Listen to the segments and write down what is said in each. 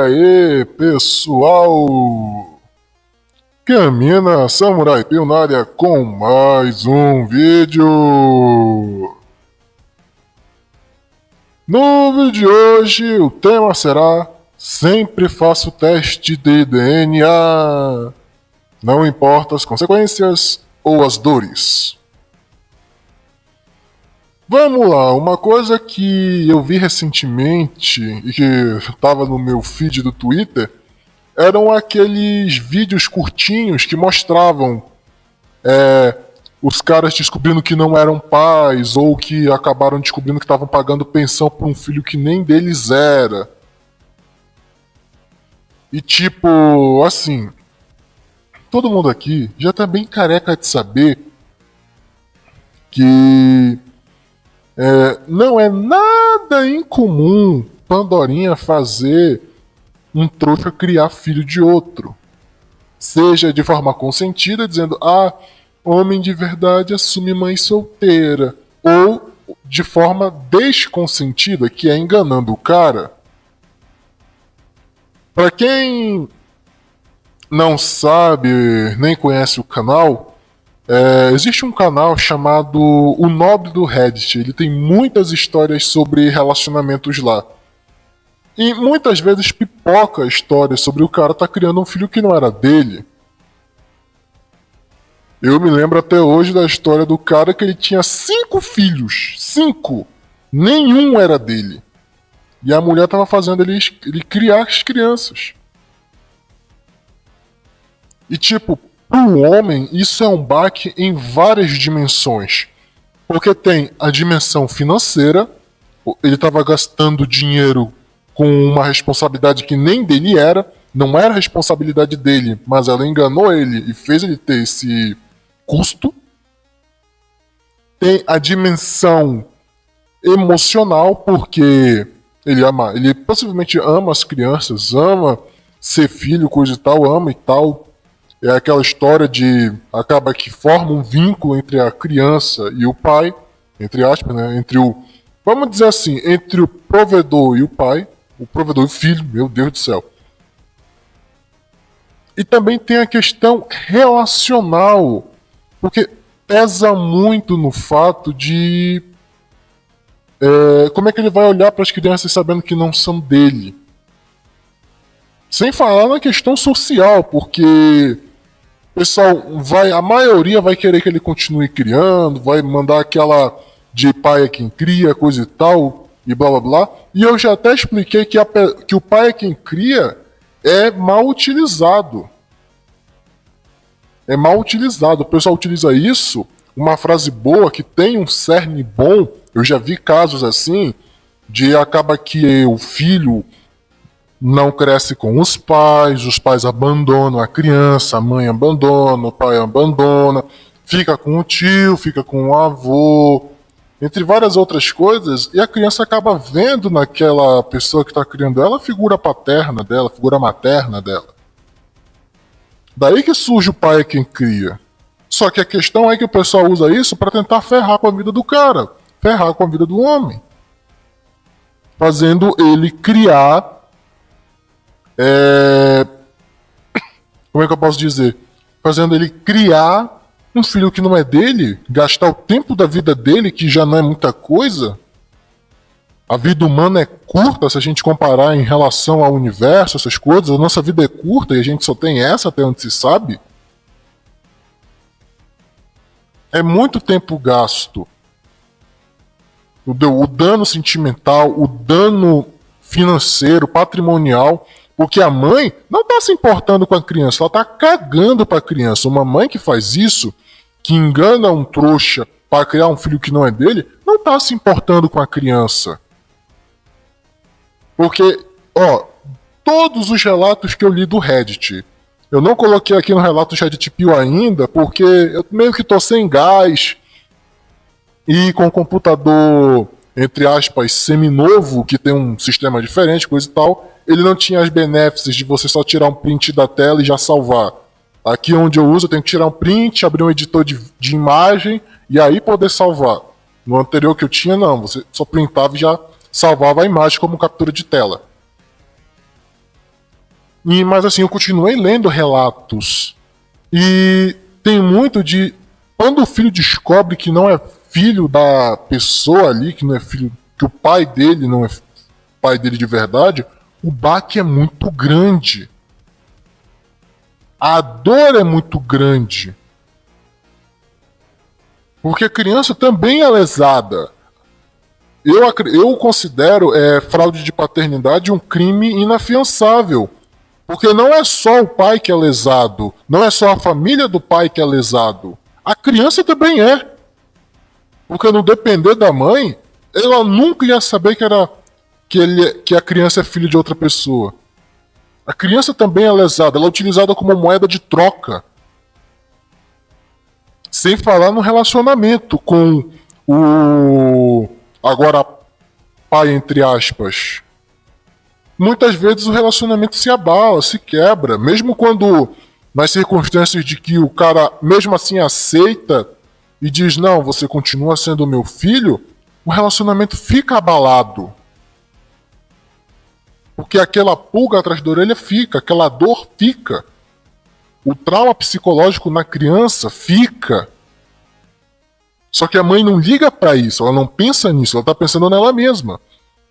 aí, pessoal? Camina Samurai Pio na área com mais um vídeo. No vídeo de hoje, o tema será: sempre faço teste de DNA. Não importa as consequências ou as dores. Vamos lá, uma coisa que eu vi recentemente e que estava no meu feed do Twitter eram aqueles vídeos curtinhos que mostravam os caras descobrindo que não eram pais ou que acabaram descobrindo que estavam pagando pensão para um filho que nem deles era. E tipo, assim, todo mundo aqui já tá bem careca de saber que não é nada incomum Pandorinha fazer um trouxa criar filho de outro. Seja de forma consentida, dizendo, homem de verdade assume mãe solteira. Ou de forma desconsentida, que é enganando o cara. Pra quem não sabe, nem conhece o canal, existe um canal chamado O Nobre do Reddit. Ele tem muitas histórias sobre relacionamentos lá. E muitas vezes pipoca a história sobre o cara tá criando um filho que não era dele. Eu me lembro até hoje da história do cara que ele tinha 5 filhos. 5! Nenhum era dele. E a mulher tava fazendo ele criar as crianças. E tipo, pro homem, isso é um baque em várias dimensões. Porque tem a dimensão financeira, ele tava gastando dinheiro com uma responsabilidade que nem dele era, não era responsabilidade dele, mas ela enganou ele e fez ele ter esse custo. Tem a dimensão emocional, porque ele possivelmente ama as crianças, ama ser filho, coisa e tal, ama e tal. É aquela história de acaba que forma um vínculo entre a criança e o pai, entre aspas, né? Vamos dizer assim, entre o provedor e o pai, o provedor e o filho, meu Deus do céu. E também tem a questão relacional, porque pesa muito no fato de como é que ele vai olhar para as crianças sabendo que não são dele. Sem falar na questão social, porque pessoal a maioria vai querer que ele continue criando, vai mandar aquela de pai é quem cria, coisa e tal, e blá blá blá. E eu já até expliquei que o pai é quem cria é mal utilizado. É mal utilizado. O pessoal utiliza isso, uma frase boa que tem um cerne bom. Eu já vi casos assim, de acaba que o filho não cresce com os pais abandonam a criança, a mãe abandona, o pai abandona, fica com o tio, fica com o avô, entre várias outras coisas, e a criança acaba vendo naquela pessoa que está criando ela a figura paterna dela, a figura materna dela. Daí que surge o pai é quem cria. Só que a questão é que o pessoal usa isso para tentar ferrar com a vida do cara, ferrar com a vida do homem, fazendo ele criar como é que eu posso dizer? Fazendo ele criar um filho que não é dele, gastar o tempo da vida dele, que já não é muita coisa. A vida humana é curta se a gente comparar em relação ao universo, essas coisas. A nossa vida é curta e a gente só tem essa até onde se sabe. É muito tempo gasto. O dano sentimental, o dano financeiro, patrimonial. Porque a mãe não está se importando com a criança, ela está cagando para a criança. Uma mãe que faz isso, que engana um trouxa para criar um filho que não é dele, não está se importando com a criança. Porque, todos os relatos que eu li do Reddit, eu não coloquei aqui no relato do Reddit Pio ainda, porque eu meio que tô sem gás e com o computador, entre aspas, seminovo, que tem um sistema diferente, coisa e tal, ele não tinha as benefícios de você só tirar um print da tela e já salvar. Aqui onde eu uso, eu tenho que tirar um print, abrir um editor de imagem e aí poder salvar. No anterior que eu tinha, não. Você só printava e já salvava a imagem como captura de tela. Mas assim, eu continuei lendo relatos. E tem muito de. Quando o filho descobre que não é filho da pessoa ali, que não é filho. Que o pai dele não é pai dele de verdade, o baque é muito grande. A dor é muito grande. Porque a criança também é lesada. Eu considero fraude de paternidade um crime inafiançável. Porque não é só o pai que é lesado, não é só a família do pai que é lesado. A criança também é. Porque no depender da mãe, ela nunca ia saber que a criança é filho de outra pessoa. A criança também é lesada, ela é utilizada como moeda de troca. Sem falar no relacionamento com o agora pai entre aspas. Muitas vezes o relacionamento se abala, se quebra, mesmo quando nas circunstâncias de que o cara mesmo assim aceita e diz não, você continua sendo meu filho, o relacionamento fica abalado. Porque aquela pulga atrás da orelha fica, aquela dor fica. O trauma psicológico na criança fica. Só que a mãe não liga para isso, ela não pensa nisso, ela tá pensando nela mesma.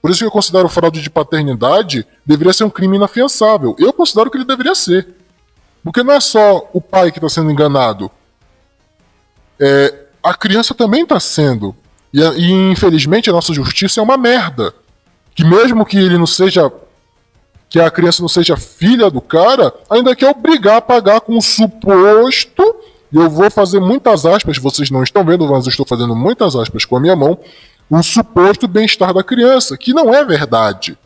Por isso que eu considero fraude de paternidade deveria ser um crime inafiançável. Eu considero que ele deveria ser. Porque não é só o pai que está sendo enganado. A criança também está sendo. E infelizmente a nossa justiça é uma merda. Que mesmo que ele não seja. Que a criança não seja filha do cara, ainda quer obrigar a pagar com um suposto. E eu vou fazer muitas aspas, vocês não estão vendo, mas eu estou fazendo muitas aspas com a minha mão. Um suposto bem-estar da criança, que não é verdade.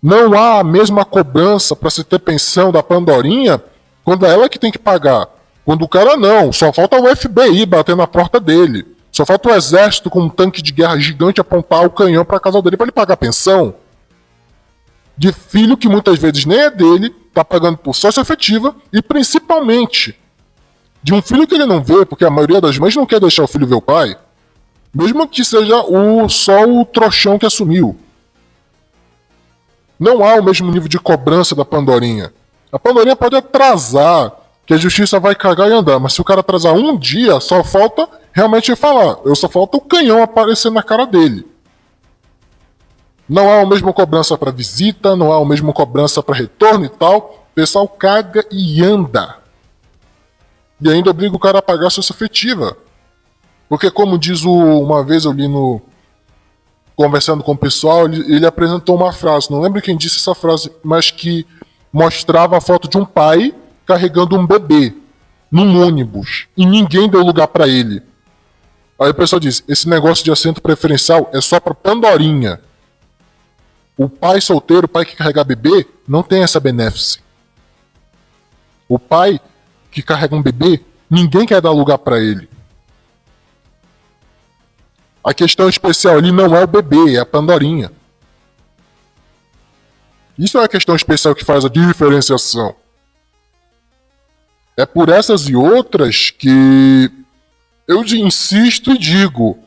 Não há a mesma cobrança para se ter pensão da Pandorinha quando é ela que tem que pagar. Quando o cara não, só falta o FBI bater na porta dele. Só falta o exército com um tanque de guerra gigante apontar o canhão para a casa dele para ele pagar pensão. De filho que muitas vezes nem é dele, tá pagando por sócio afetiva e principalmente de um filho que ele não vê, porque a maioria das mães não quer deixar o filho ver o pai. Mesmo que seja só o trouxão que assumiu. Não há o mesmo nível de cobrança da Pandorinha. A Pandorinha pode atrasar, que a justiça vai cagar e andar, mas se o cara atrasar um dia, só falta realmente falar. Só falta o canhão aparecer na cara dele. Não há a mesma cobrança para visita, não há a mesma cobrança para retorno e tal. O pessoal caga e anda. E ainda obriga o cara a pagar a sua afetiva. Porque como diz uma vez eu li conversando com o pessoal, ele apresentou uma frase, não lembro quem disse essa frase, mas que mostrava a foto de um pai carregando um bebê num ônibus e ninguém deu lugar para ele. Aí o pessoal diz, esse negócio de assento preferencial é só para Pandorinha. O pai solteiro, o pai que carrega bebê, não tem essa benéfice. O pai que carrega um bebê, ninguém quer dar lugar para ele. A questão especial ali não é o bebê, é a Pandorinha. Isso é a questão especial que faz a diferenciação. É por essas e outras que eu insisto e digo,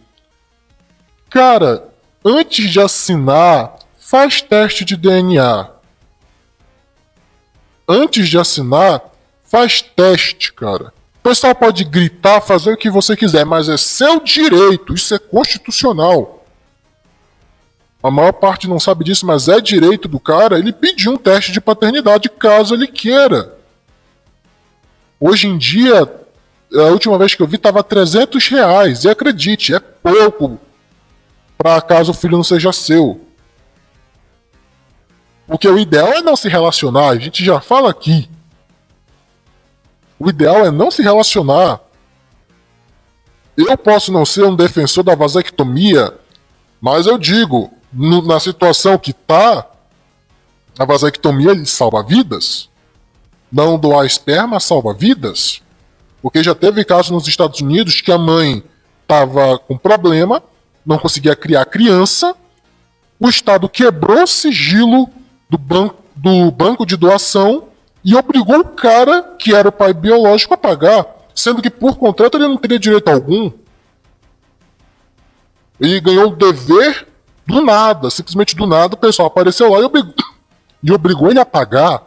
cara, antes de assinar, faz teste de DNA. Antes de assinar, faz teste, cara. O pessoal pode gritar, fazer o que você quiser, mas é seu direito, isso é constitucional. A maior parte não sabe disso, mas é direito do cara ele pedir um teste de paternidade caso ele queira. Hoje em dia, a última vez que eu vi estava R$300, e acredite, é pouco para caso o filho não seja seu. Porque o ideal é não se relacionar, a gente já fala aqui. O ideal é não se relacionar. Eu posso não ser um defensor da vasectomia, mas eu digo, na situação que tá, a vasectomia salva vidas. Não doar esperma salva vidas. Porque já teve casos nos Estados Unidos que a mãe estava com problema, não conseguia criar criança, o Estado quebrou o sigilo do banco de doação e obrigou o cara, que era o pai biológico, a pagar, sendo que por contrato ele não teria direito algum. Ele ganhou o dever do nada, simplesmente do nada, o pessoal apareceu lá e e obrigou ele a pagar,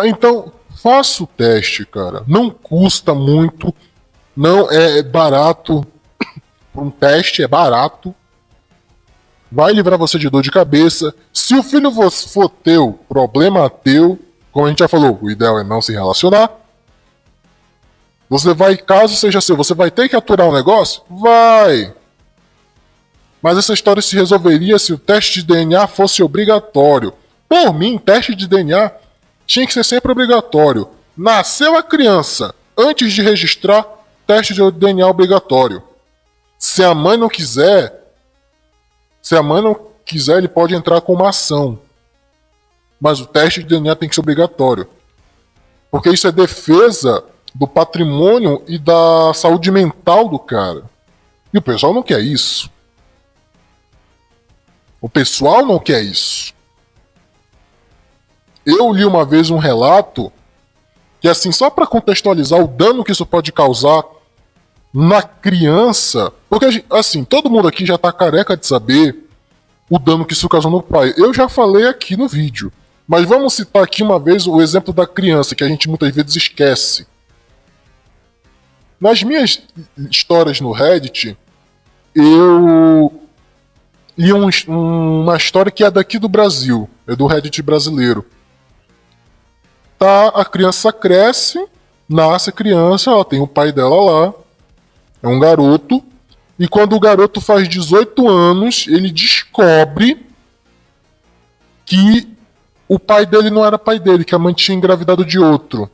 então faça o teste, cara. Não custa muito, não é barato. Um teste é barato. Vai livrar você de dor de cabeça. Se o filho for teu, problema teu. Como a gente já falou, o ideal é não se relacionar. Você vai, caso seja seu, você vai ter que aturar o negócio? Vai! Mas essa história se resolveria se o teste de DNA fosse obrigatório. Por mim, teste de DNA tinha que ser sempre obrigatório. Nasceu a criança, antes de registrar, teste de DNA obrigatório. Se a mãe não quiser, ele pode entrar com uma ação. Mas o teste de DNA tem que ser obrigatório. Porque isso é defesa do patrimônio e da saúde mental do cara. E o pessoal não quer isso. O pessoal não quer isso. Eu li uma vez um relato que, assim, só para contextualizar o dano que isso pode causar na criança, porque, assim, todo mundo aqui já tá careca de saber o dano que isso causou no pai. Eu já falei aqui no vídeo, mas vamos citar aqui uma vez o exemplo da criança, que a gente muitas vezes esquece. Nas minhas histórias no Reddit, eu li uma história que é daqui do Brasil, é do Reddit brasileiro. Tá, a criança cresce, nasce a criança, ela tem o pai dela lá, é um garoto, e quando o garoto faz 18 anos, ele descobre que o pai dele não era pai dele, que a mãe tinha engravidado de outro.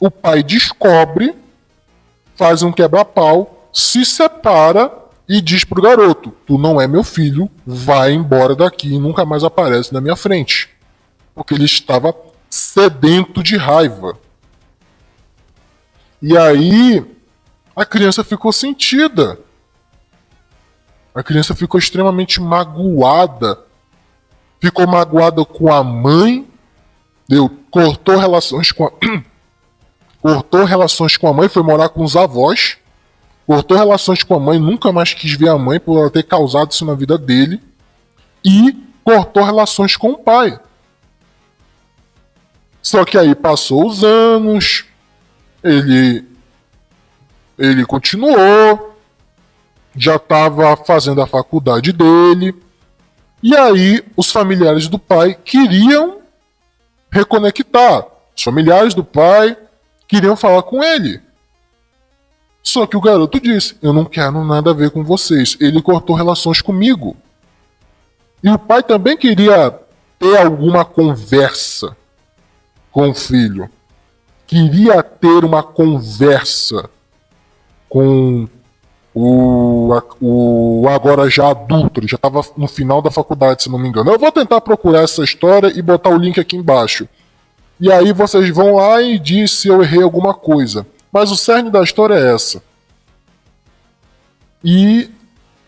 O pai descobre, faz um quebra-pau, se separa e diz pro garoto: tu não é meu filho, vai embora daqui e nunca mais aparece na minha frente. Porque ele estava sedento de raiva. E aí a criança ficou sentida. A criança ficou extremamente magoada. Ficou magoada com a mãe. Cortou relações com a... cortou relações com a mãe, foi morar com os avós. Cortou relações com a mãe, nunca mais quis ver a mãe por ela ter causado isso na vida dele. E cortou relações com o pai. Só que aí passou os anos, ele continuou, já estava fazendo a faculdade dele, e aí os familiares do pai queriam reconectar. Os familiares do pai queriam falar com ele. Só que o garoto disse: eu não quero nada a ver com vocês. Ele cortou relações comigo. E o pai também queria ter alguma conversa com o filho. Queria ter uma conversa com o agora já adulto. Ele já estava no final da faculdade, se não me engano. Eu vou tentar procurar essa história e botar o link aqui embaixo. E aí vocês vão lá e diz se eu errei alguma coisa. Mas o cerne da história é essa. E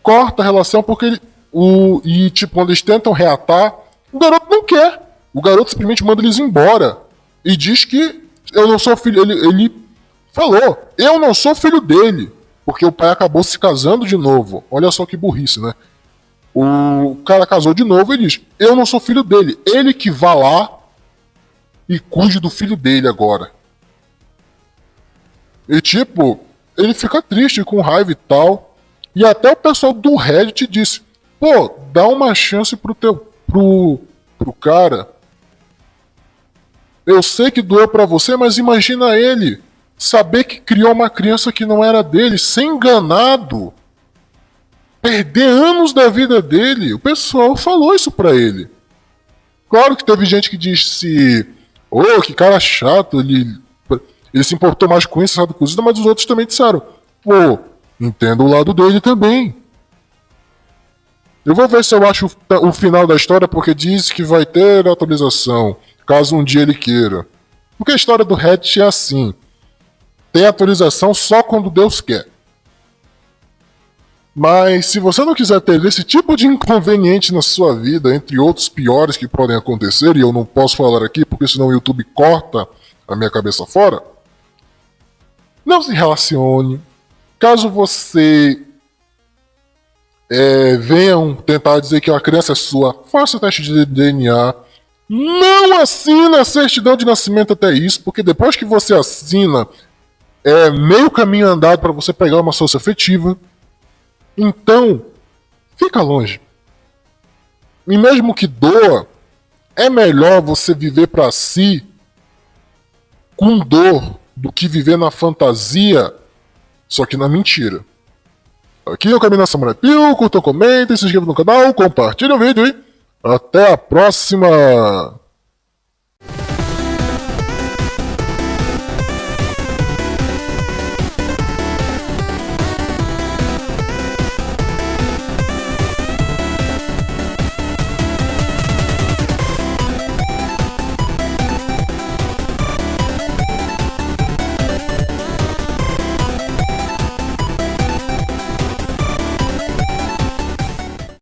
corta a relação porque quando eles tentam reatar, o garoto não quer. O garoto simplesmente manda eles embora. E diz que eu não sou filho. Ele falou: eu não sou filho dele. Porque o pai acabou se casando de novo. Olha só que burrice, né? O cara casou de novo e diz: eu não sou filho dele. Ele que vá lá e cuide do filho dele agora. E tipo, ele fica triste, com raiva e tal. E até o pessoal do Reddit disse: pô, dá uma chance pro cara. Eu sei que doeu pra você, mas imagina ele saber que criou uma criança que não era dele, ser enganado, perder anos da vida dele. O pessoal falou isso pra ele. Claro que teve gente que disse: oh, que cara chato, ele se importou mais com isso, sabe, cozida, mas os outros também disseram: pô, entendo o lado dele também. Eu vou ver se eu acho o final da história, porque diz que vai ter atualização, caso um dia ele queira. Porque a história do Reddit é assim: tem atualização só quando Deus quer. Mas se você não quiser ter esse tipo de inconveniente na sua vida, entre outros piores que podem acontecer, e eu não posso falar aqui porque senão o YouTube corta a minha cabeça fora, não se relacione. Caso você venham tentar dizer que a criança é sua, faça o teste de DNA. Não assina a certidão de nascimento até isso, porque depois que você assina, é meio caminho andado para você pegar uma sócia afetiva. Então, fica longe. E mesmo que doa, é melhor você viver para si com dor do que viver na fantasia, só que na mentira. Aqui é o Caminho da Samurai Pio, curtam, comentem, se inscrevam no canal, compartilhem o vídeo e até a próxima!